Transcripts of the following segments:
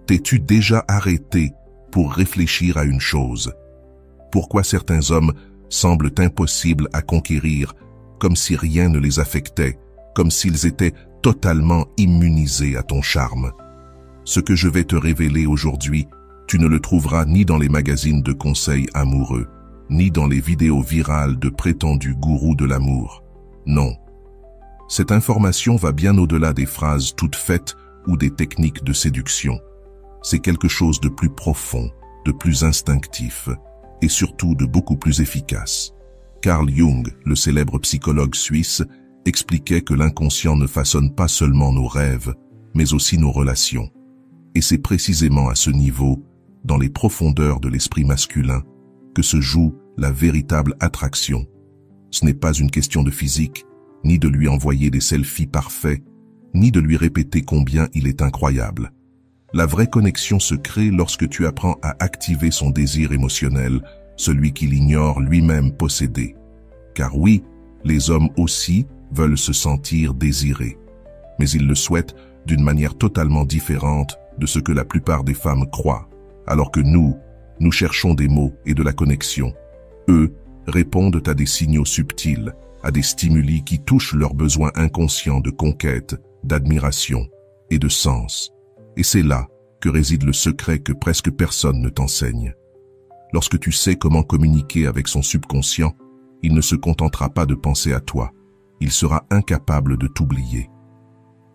T'es-tu déjà arrêté pour réfléchir à une chose? Pourquoi certains hommes semblent impossibles à conquérir, comme si rien ne les affectait, comme s'ils étaient totalement immunisés à ton charme? Ce que je vais te révéler aujourd'hui, tu ne le trouveras ni dans les magazines de conseils amoureux, ni dans les vidéos virales de prétendus gourous de l'amour. Non. Cette information va bien au-delà des phrases toutes faites ou des techniques de séduction. C'est quelque chose de plus profond, de plus instinctif et surtout de beaucoup plus efficace. Carl Jung, le célèbre psychologue suisse, expliquait que l'inconscient ne façonne pas seulement nos rêves, mais aussi nos relations. Et c'est précisément à ce niveau, dans les profondeurs de l'esprit masculin, que se joue la véritable attraction. Ce n'est pas une question de physique, ni de lui envoyer des selfies parfaits, ni de lui répéter combien il est incroyable. La vraie connexion se crée lorsque tu apprends à activer son désir émotionnel, celui qu'il ignore lui-même posséder. Car oui, les hommes aussi veulent se sentir désirés, mais ils le souhaitent d'une manière totalement différente de ce que la plupart des femmes croient, alors que nous cherchons des mots et de la connexion. Eux répondent à des signaux subtils, à des stimuli qui touchent leurs besoins inconscients de conquête, d'admiration et de sens. Et c'est là que réside le secret que presque personne ne t'enseigne. Lorsque tu sais comment communiquer avec son subconscient, il ne se contentera pas de penser à toi. Il sera incapable de t'oublier.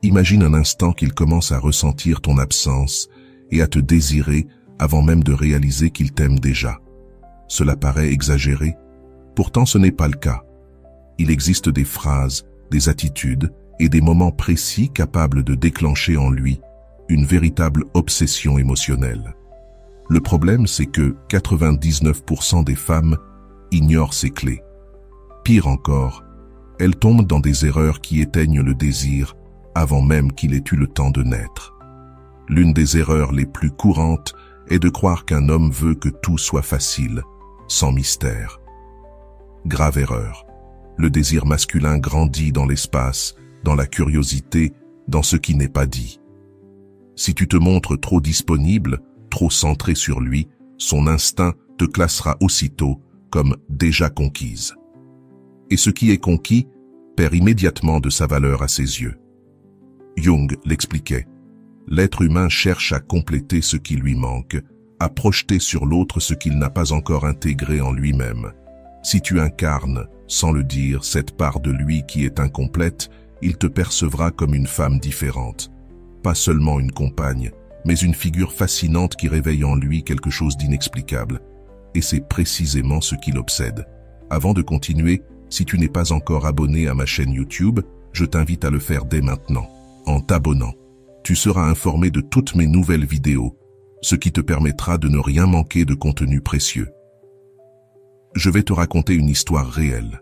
Imagine un instant qu'il commence à ressentir ton absence et à te désirer avant même de réaliser qu'il t'aime déjà. Cela paraît exagéré, pourtant ce n'est pas le cas. Il existe des phrases, des attitudes et des moments précis capables de déclencher en lui une véritable obsession émotionnelle. Le problème, c'est que 99% des femmes ignorent ces clés. Pire encore, elles tombent dans des erreurs qui éteignent le désir avant même qu'il ait eu le temps de naître. L'une des erreurs les plus courantes est de croire qu'un homme veut que tout soit facile, sans mystère. Grave erreur. Le désir masculin grandit dans l'espace, dans la curiosité, dans ce qui n'est pas dit. Si tu te montres trop disponible, trop centré sur lui, son instinct te classera aussitôt comme déjà conquise. Et ce qui est conquis perd immédiatement de sa valeur à ses yeux. Jung l'expliquait. L'être humain cherche à compléter ce qui lui manque, à projeter sur l'autre ce qu'il n'a pas encore intégré en lui-même. Si tu incarnes, sans le dire, cette part de lui qui est incomplète, il te percevra comme une femme différente. Pas seulement une compagne, mais une figure fascinante qui réveille en lui quelque chose d'inexplicable. Et c'est précisément ce qui l'obsède. Avant de continuer, si tu n'es pas encore abonné à ma chaîne YouTube, je t'invite à le faire dès maintenant, en t'abonnant. Tu seras informé de toutes mes nouvelles vidéos, ce qui te permettra de ne rien manquer de contenu précieux. Je vais te raconter une histoire réelle.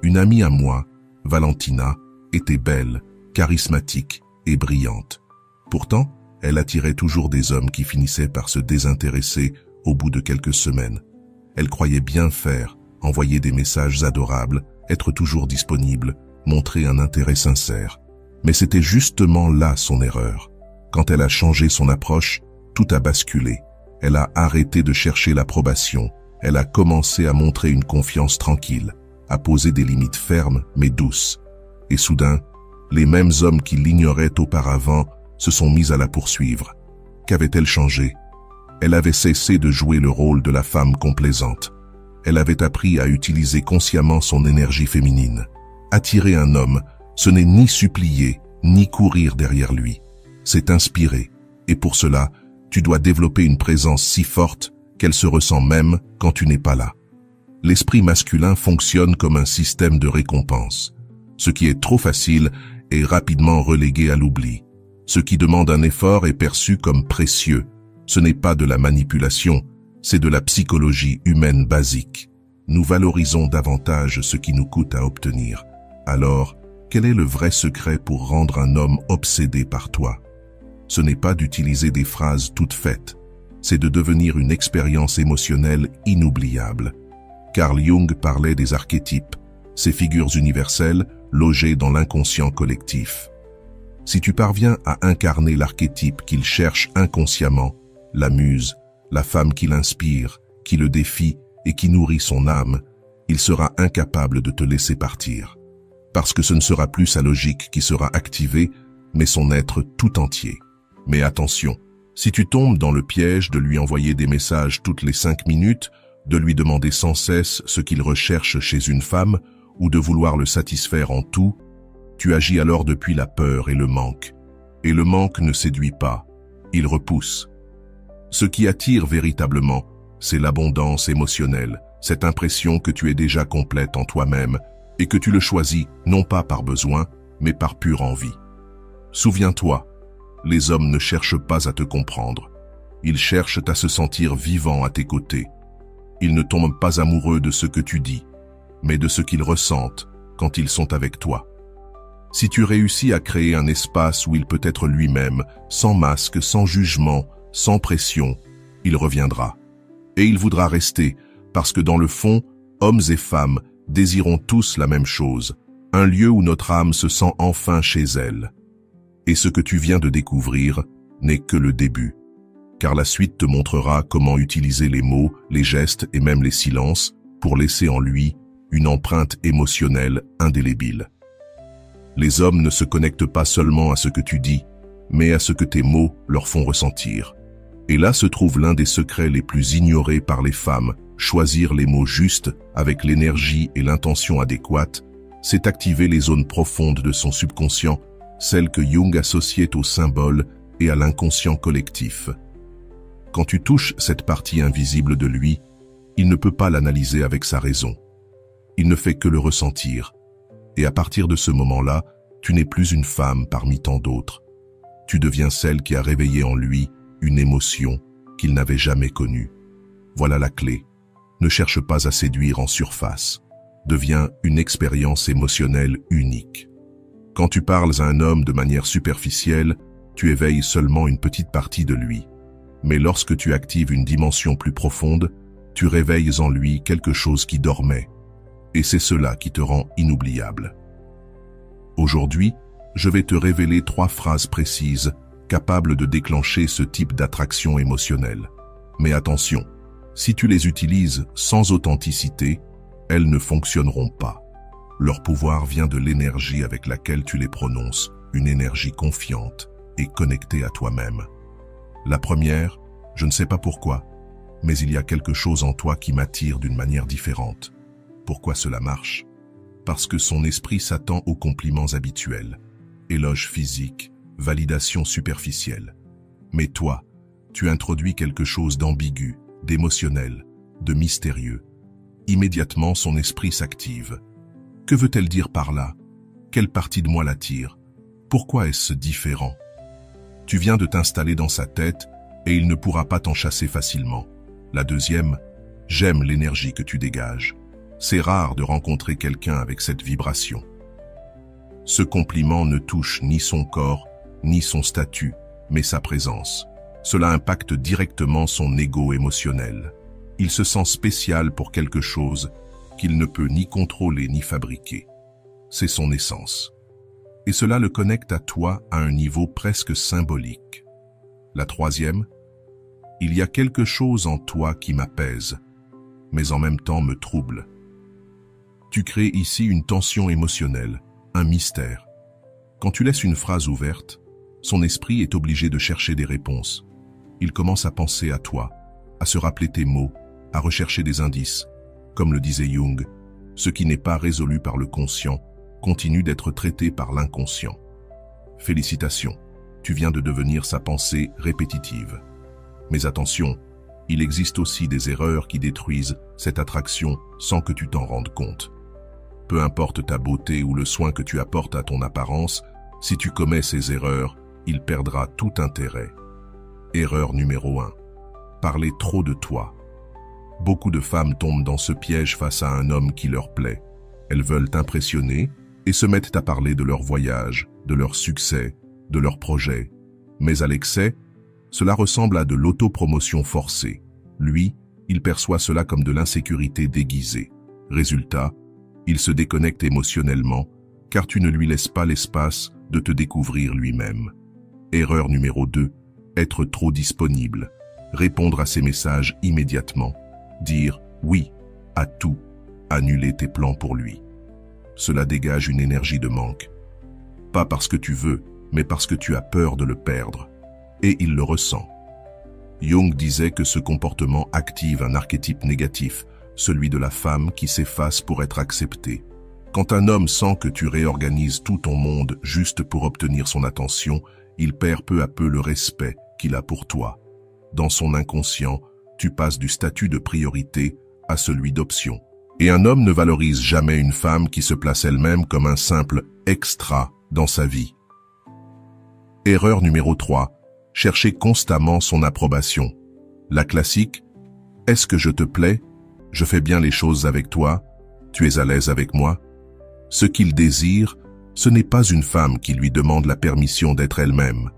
Une amie à moi, Valentina, était belle, charismatique et brillante. Pourtant, elle attirait toujours des hommes qui finissaient par se désintéresser au bout de quelques semaines. Elle croyait bien faire, envoyer des messages adorables, être toujours disponible, montrer un intérêt sincère. Mais c'était justement là son erreur. Quand elle a changé son approche, tout a basculé. Elle a arrêté de chercher l'approbation. Elle a commencé à montrer une confiance tranquille, à poser des limites fermes mais douces. Et soudain, les mêmes hommes qui l'ignoraient auparavant se sont mis à la poursuivre. Qu'avait-elle changé? Elle avait cessé de jouer le rôle de la femme complaisante. Elle avait appris à utiliser consciemment son énergie féminine. Attirer un homme, ce n'est ni supplier, ni courir derrière lui. C'est inspirer. Et pour cela, tu dois développer une présence si forte qu'elle se ressent même quand tu n'es pas là. L'esprit masculin fonctionne comme un système de récompense. Ce qui est trop facile est rapidement relégué à l'oubli. Ce qui demande un effort est perçu comme précieux. Ce n'est pas de la manipulation, c'est de la psychologie humaine basique. Nous valorisons davantage ce qui nous coûte à obtenir. Alors, quel est le vrai secret pour rendre un homme obsédé par toi? Ce n'est pas d'utiliser des phrases toutes faites, c'est de devenir une expérience émotionnelle inoubliable. Carl Jung parlait des archétypes, ces figures universelles logées dans l'inconscient collectif. Si tu parviens à incarner l'archétype qu'il cherche inconsciemment, la muse, la femme qui l'inspire, qui le défie et qui nourrit son âme, il sera incapable de te laisser partir. Parce que ce ne sera plus sa logique qui sera activée, mais son être tout entier. Mais attention, si tu tombes dans le piège de lui envoyer des messages toutes les 5 minutes, de lui demander sans cesse ce qu'il recherche chez une femme, ou de vouloir le satisfaire en tout, tu agis alors depuis la peur et le manque. Et le manque ne séduit pas, il repousse. Ce qui attire véritablement, c'est l'abondance émotionnelle, cette impression que tu es déjà complète en toi-même et que tu le choisis non pas par besoin, mais par pure envie. Souviens-toi, les hommes ne cherchent pas à te comprendre. Ils cherchent à se sentir vivants à tes côtés. Ils ne tombent pas amoureux de ce que tu dis, mais de ce qu'ils ressentent quand ils sont avec toi. Si tu réussis à créer un espace où il peut être lui-même, sans masque, sans jugement, sans pression, il reviendra. Et il voudra rester, parce que dans le fond, hommes et femmes désirons tous la même chose, un lieu où notre âme se sent enfin chez elle. Et ce que tu viens de découvrir n'est que le début, car la suite te montrera comment utiliser les mots, les gestes et même les silences pour laisser en lui une empreinte émotionnelle indélébile. Les hommes ne se connectent pas seulement à ce que tu dis, mais à ce que tes mots leur font ressentir. Et là se trouve l'un des secrets les plus ignorés par les femmes. Choisir les mots justes, avec l'énergie et l'intention adéquates, c'est activer les zones profondes de son subconscient, celles que Jung associait aux symboles et à l'inconscient collectif. Quand tu touches cette partie invisible de lui, il ne peut pas l'analyser avec sa raison. Il ne fait que le ressentir. Et à partir de ce moment-là, tu n'es plus une femme parmi tant d'autres. Tu deviens celle qui a réveillé en lui une émotion qu'il n'avait jamais connue. Voilà la clé. Ne cherche pas à séduire en surface. Deviens une expérience émotionnelle unique. Quand tu parles à un homme de manière superficielle, tu éveilles seulement une petite partie de lui. Mais lorsque tu actives une dimension plus profonde, tu réveilles en lui quelque chose qui dormait. Et c'est cela qui te rend inoubliable. Aujourd'hui, je vais te révéler 3 phrases précises capables de déclencher ce type d'attraction émotionnelle. Mais attention, si tu les utilises sans authenticité, elles ne fonctionneront pas. Leur pouvoir vient de l'énergie avec laquelle tu les prononces, une énergie confiante et connectée à toi-même. La première, je ne sais pas pourquoi, mais il y a quelque chose en toi qui m'attire d'une manière différente. Pourquoi cela marche? Parce que son esprit s'attend aux compliments habituels, éloges physiques, validation superficielle. Mais toi, tu introduis quelque chose d'ambigu, d'émotionnel, de mystérieux. Immédiatement, son esprit s'active. Que veut-elle dire par là? Quelle partie de moi l'attire? Pourquoi est-ce différent? Tu viens de t'installer dans sa tête et il ne pourra pas t'en chasser facilement. La deuxième, j'aime l'énergie que tu dégages. C'est rare de rencontrer quelqu'un avec cette vibration. Ce compliment ne touche ni son corps, ni son statut, mais sa présence. Cela impacte directement son ego émotionnel. Il se sent spécial pour quelque chose qu'il ne peut ni contrôler ni fabriquer. C'est son essence. Et cela le connecte à toi à un niveau presque symbolique. La troisième, il y a quelque chose en toi qui m'apaise, mais en même temps me trouble. Tu crées ici une tension émotionnelle, un mystère. Quand tu laisses une phrase ouverte, son esprit est obligé de chercher des réponses. Il commence à penser à toi, à se rappeler tes mots, à rechercher des indices. Comme le disait Jung, ce qui n'est pas résolu par le conscient continue d'être traité par l'inconscient. Félicitations, tu viens de devenir sa pensée répétitive. Mais attention, il existe aussi des erreurs qui détruisent cette attraction sans que tu t'en rendes compte. Peu importe ta beauté ou le soin que tu apportes à ton apparence, si tu commets ces erreurs, il perdra tout intérêt. Erreur numéro 1. Parler trop de toi. Beaucoup de femmes tombent dans ce piège face à un homme qui leur plaît. Elles veulent t'impressionner et se mettent à parler de leur voyage, de leur succès, de leurs projets. Mais à l'excès, cela ressemble à de l'autopromotion forcée. Lui, il perçoit cela comme de l'insécurité déguisée. Résultat, il se déconnecte émotionnellement, car tu ne lui laisses pas l'espace de te découvrir lui-même. Erreur numéro 2, être trop disponible. Répondre à ses messages immédiatement. Dire oui à tout. Annuler tes plans pour lui. Cela dégage une énergie de manque. Pas parce que tu veux, mais parce que tu as peur de le perdre. Et il le ressent. Jung disait que ce comportement active un archétype négatif, celui de la femme qui s'efface pour être acceptée. Quand un homme sent que tu réorganises tout ton monde juste pour obtenir son attention, il perd peu à peu le respect qu'il a pour toi. Dans son inconscient, tu passes du statut de priorité à celui d'option. Et un homme ne valorise jamais une femme qui se place elle-même comme un simple extra dans sa vie. Erreur numéro 3. Chercher constamment son approbation. La classique « Est-ce que je te plais? Je fais bien les choses avec toi? Tu es à l'aise avec moi ?» Ce qu'il désire, ce n'est pas une femme qui lui demande la permission d'être elle-même.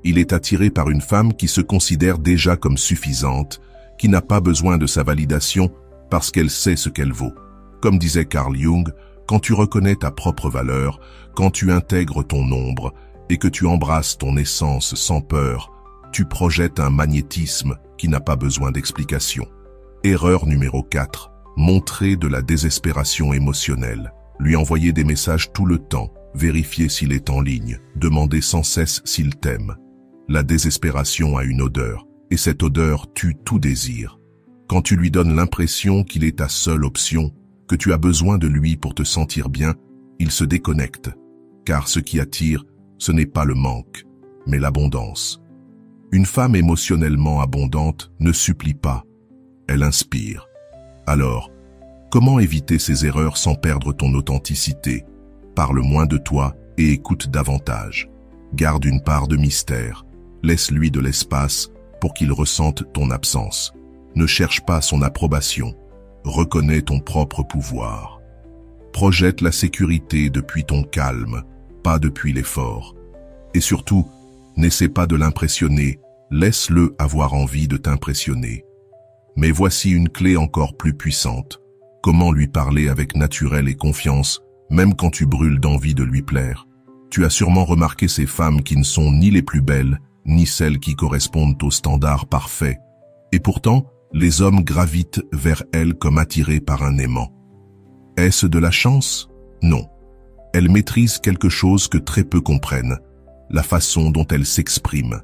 Il est attiré par une femme qui se considère déjà comme suffisante, qui n'a pas besoin de sa validation parce qu'elle sait ce qu'elle vaut. Comme disait Carl Jung, quand tu reconnais ta propre valeur, quand tu intègres ton ombre et que tu embrasses ton essence sans peur, tu projettes un magnétisme qui n'a pas besoin d'explication. Erreur numéro 4. Montrer de la désespération émotionnelle. Lui envoyer des messages tout le temps, vérifier s'il est en ligne, demander sans cesse s'il t'aime. La désespération a une odeur, et cette odeur tue tout désir. Quand tu lui donnes l'impression qu'il est ta seule option, que tu as besoin de lui pour te sentir bien, il se déconnecte. Car ce qui attire, ce n'est pas le manque, mais l'abondance. Une femme émotionnellement abondante ne supplie pas, elle inspire. Alors, comment éviter ces erreurs sans perdre ton authenticité? Parle moins de toi et écoute davantage. Garde une part de mystère. Laisse-lui de l'espace pour qu'il ressente ton absence. Ne cherche pas son approbation. Reconnais ton propre pouvoir. Projette la sécurité depuis ton calme, pas depuis l'effort. Et surtout, n'essaie pas de l'impressionner, laisse-le avoir envie de t'impressionner. Mais voici une clé encore plus puissante. Comment lui parler avec naturel et confiance, même quand tu brûles d'envie de lui plaire. Tu as sûrement remarqué ces femmes qui ne sont ni les plus belles, ni celles qui correspondent aux standards parfaits. Et pourtant, les hommes gravitent vers elles comme attirés par un aimant. Est-ce de la chance? Non. Elle maîtrise quelque chose que très peu comprennent, la façon dont elle s'exprime.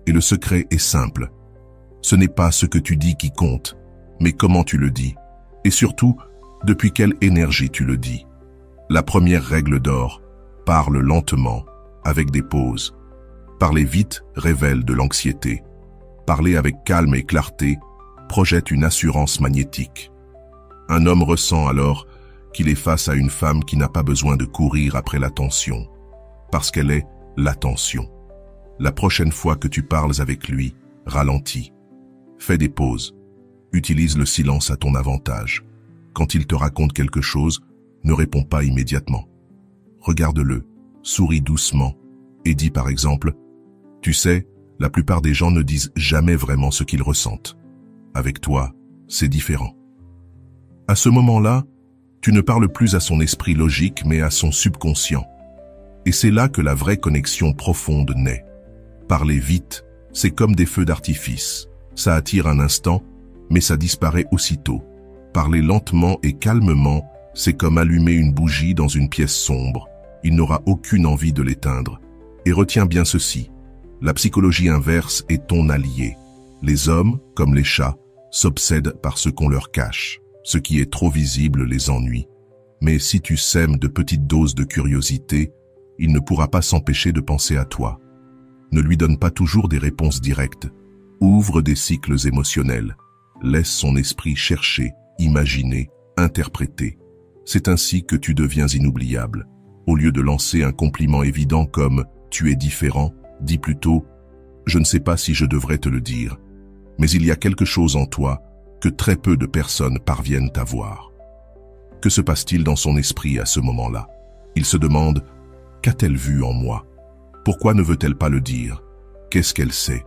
Et le secret est simple. Ce n'est pas ce que tu dis qui compte, mais comment tu le dis. Et surtout, depuis quelle énergie tu le dis. La première règle d'or, parle lentement, avec des pauses. Parler vite révèle de l'anxiété. Parler avec calme et clarté projette une assurance magnétique. Un homme ressent alors qu'il est face à une femme qui n'a pas besoin de courir après l'attention, parce qu'elle est l'attention. La prochaine fois que tu parles avec lui, ralentis. Fais des pauses. Utilise le silence à ton avantage. Quand il te raconte quelque chose, ne réponds pas immédiatement. Regarde-le, souris doucement et dis par exemple « Tu sais, la plupart des gens ne disent jamais vraiment ce qu'ils ressentent. Avec toi, c'est différent. » À ce moment-là, tu ne parles plus à son esprit logique mais à son subconscient. Et c'est là que la vraie connexion profonde naît. Parler vite, c'est comme des feux d'artifice. Ça attire un instant, mais ça disparaît aussitôt. Parler lentement et calmement, c'est comme allumer une bougie dans une pièce sombre. Il n'aura aucune envie de l'éteindre. Et retiens bien ceci, la psychologie inverse est ton allié. Les hommes, comme les chats, s'obsèdent par ce qu'on leur cache. Ce qui est trop visible les ennuie. Mais si tu sèmes de petites doses de curiosité, il ne pourra pas s'empêcher de penser à toi. Ne lui donne pas toujours des réponses directes. Ouvre des cycles émotionnels. Laisse son esprit chercher, imaginer, interpréter. C'est ainsi que tu deviens inoubliable. Au lieu de lancer un compliment évident comme « tu es différent », dis plutôt « je ne sais pas si je devrais te le dire, mais il y a quelque chose en toi que très peu de personnes parviennent à voir. » Que se passe-t-il dans son esprit à ce moment-là? Il se demande « qu'a-t-elle vu en moi? Pourquoi ne veut-elle pas le dire? Qu'est-ce qu'elle sait ?»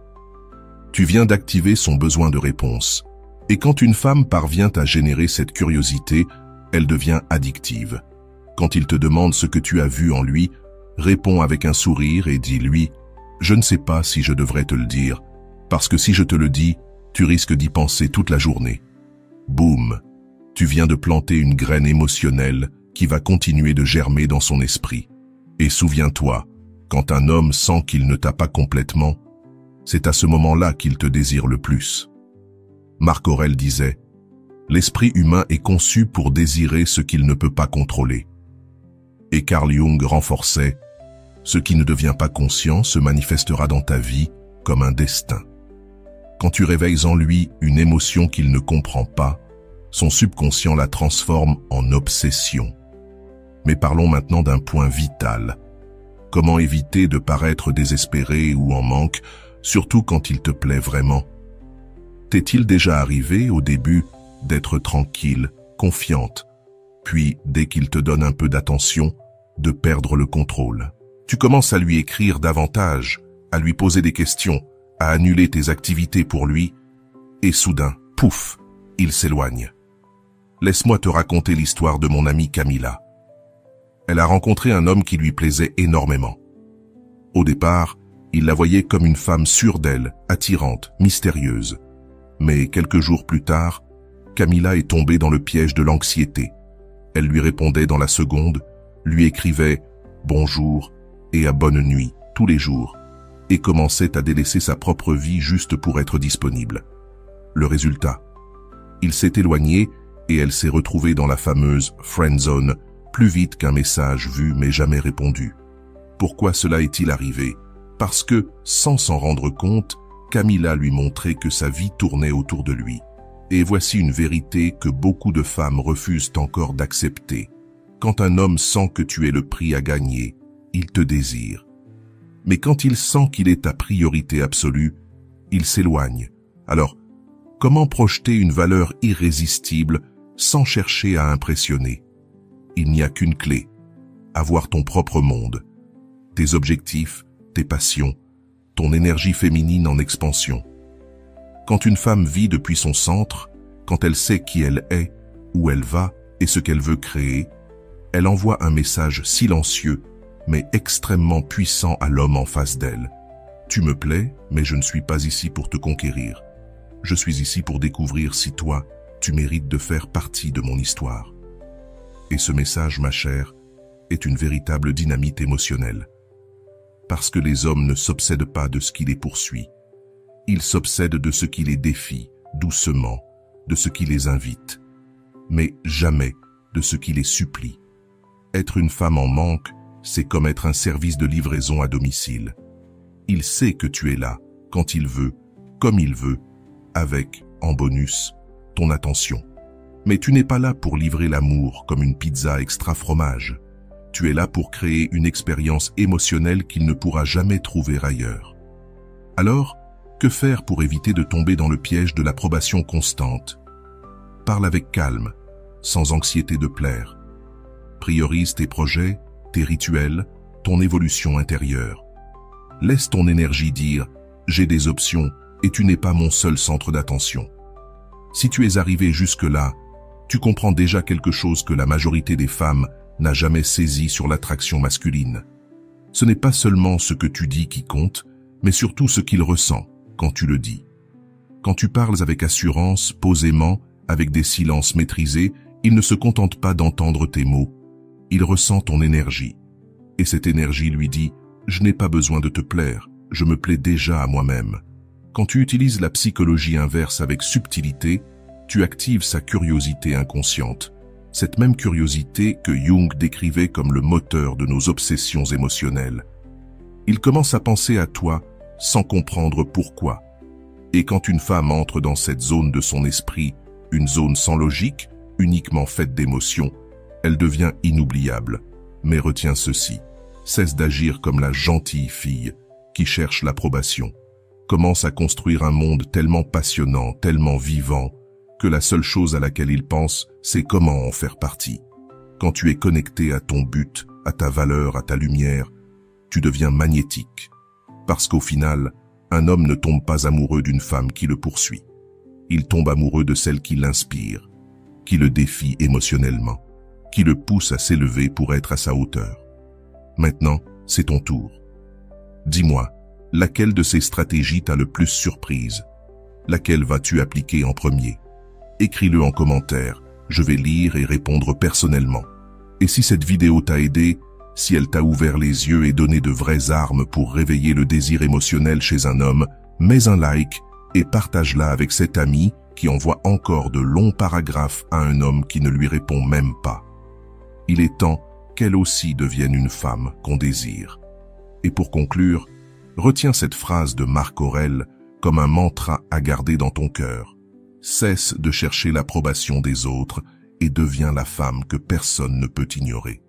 Tu viens d'activer son besoin de réponse. Et quand une femme parvient à générer cette curiosité, elle devient addictive. Quand il te demande ce que tu as vu en lui, Réponds avec un sourire et dis-lui « Je ne sais pas si je devrais te le dire, parce que si je te le dis, tu risques d'y penser toute la journée. » Boum, tu viens de planter une graine émotionnelle qui va continuer de germer dans son esprit. Et souviens-toi, quand un homme sent qu'il ne t'a pas complètement, c'est à ce moment-là qu'il te désire le plus. Marc Aurèle disait « L'esprit humain est conçu pour désirer ce qu'il ne peut pas contrôler. » Et Carl Jung renforçait « Ce qui ne devient pas conscient se manifestera dans ta vie comme un destin. » Quand tu réveilles en lui une émotion qu'il ne comprend pas, son subconscient la transforme en obsession. Mais parlons maintenant d'un point vital. Comment éviter de paraître désespéré ou en manque, surtout quand il te plaît vraiment? T'est-il déjà arrivé au début d'être tranquille, confiante, puis dès qu'il te donne un peu d'attention, de perdre le contrôle? Tu commences à lui écrire davantage, à lui poser des questions, à annuler tes activités pour lui, et soudain, pouf, il s'éloigne. Laisse-moi te raconter l'histoire de mon amie Camilla. Elle a rencontré un homme qui lui plaisait énormément. Au départ, il la voyait comme une femme sûre d'elle, attirante, mystérieuse. Mais quelques jours plus tard, Camilla est tombée dans le piège de l'anxiété. Elle lui répondait dans la seconde, lui écrivait « bonjour » et à bonne nuit tous les jours, et commençait à délaisser sa propre vie juste pour être disponible. Le résultat, il s'est éloigné et elle s'est retrouvée dans la fameuse « friend zone » plus vite qu'un message vu mais jamais répondu. Pourquoi cela est-il arrivé? Parce que, sans s'en rendre compte, Camilla lui montrait que sa vie tournait autour de lui. Et voici une vérité que beaucoup de femmes refusent encore d'accepter. Quand un homme sent que tu es le prix à gagner, il te désire. Mais quand il sent qu'il est ta priorité absolue, il s'éloigne. Alors, comment projeter une valeur irrésistible sans chercher à impressionner? Il n'y a qu'une clé, avoir ton propre monde, tes objectifs, tes passions, ton énergie féminine en expansion. Quand une femme vit depuis son centre, quand elle sait qui elle est, où elle va et ce qu'elle veut créer, elle envoie un message silencieux, mais extrêmement puissant à l'homme en face d'elle. Tu me plais, mais je ne suis pas ici pour te conquérir. Je suis ici pour découvrir si toi, tu mérites de faire partie de mon histoire. Et ce message, ma chère, est une véritable dynamite émotionnelle. Parce que les hommes ne s'obsèdent pas de ce qui les poursuit. Ils s'obsèdent de ce qui les défie, doucement, de ce qui les invite, mais jamais de ce qui les supplie. Être une femme en manque, c'est comme être un service de livraison à domicile. Il sait que tu es là, quand il veut, comme il veut, avec, en bonus, ton attention. Mais tu n'es pas là pour livrer l'amour comme une pizza extra fromage. Tu es là pour créer une expérience émotionnelle qu'il ne pourra jamais trouver ailleurs. Alors, que faire pour éviter de tomber dans le piège de l'approbation constante? Parle avec calme, sans anxiété de plaire. Priorise tes projets, tes rituels, ton évolution intérieure. Laisse ton énergie dire « j'ai des options et tu n'es pas mon seul centre d'attention ». Si tu es arrivé jusque-là, tu comprends déjà quelque chose que la majorité des femmes n'a jamais saisi sur l'attraction masculine. Ce n'est pas seulement ce que tu dis qui compte, mais surtout ce qu'il ressent quand tu le dis. Quand tu parles avec assurance, posément, avec des silences maîtrisés, il ne se contente pas d'entendre tes mots. Il ressent ton énergie. Et cette énergie lui dit « Je n'ai pas besoin de te plaire, je me plais déjà à moi-même ». Quand tu utilises la psychologie inverse avec subtilité, tu actives sa curiosité inconsciente. Cette même curiosité que Jung décrivait comme le moteur de nos obsessions émotionnelles. Il commence à penser à toi sans comprendre pourquoi. Et quand une femme entre dans cette zone de son esprit, une zone sans logique, uniquement faite d'émotions, elle devient inoubliable. Mais retiens ceci, cesse d'agir comme la gentille fille qui cherche l'approbation. Commence à construire un monde tellement passionnant, tellement vivant, que la seule chose à laquelle il pense, c'est comment en faire partie. Quand tu es connecté à ton but, à ta valeur, à ta lumière, tu deviens magnétique. Parce qu'au final, un homme ne tombe pas amoureux d'une femme qui le poursuit. Il tombe amoureux de celle qui l'inspire, qui le défie émotionnellement, qui le pousse à s'élever pour être à sa hauteur. Maintenant, c'est ton tour. Dis-moi, laquelle de ces stratégies t'a le plus surprise? Laquelle vas-tu appliquer en premier? Écris-le en commentaire, je vais lire et répondre personnellement. Et si cette vidéo t'a aidé, si elle t'a ouvert les yeux et donné de vraies armes pour réveiller le désir émotionnel chez un homme, mets un like et partage-la avec cet ami qui envoie encore de longs paragraphes à un homme qui ne lui répond même pas. Il est temps qu'elle aussi devienne une femme qu'on désire. Et pour conclure, retiens cette phrase de Marc Aurèle comme un mantra à garder dans ton cœur. Cesse de chercher l'approbation des autres et deviens la femme que personne ne peut ignorer.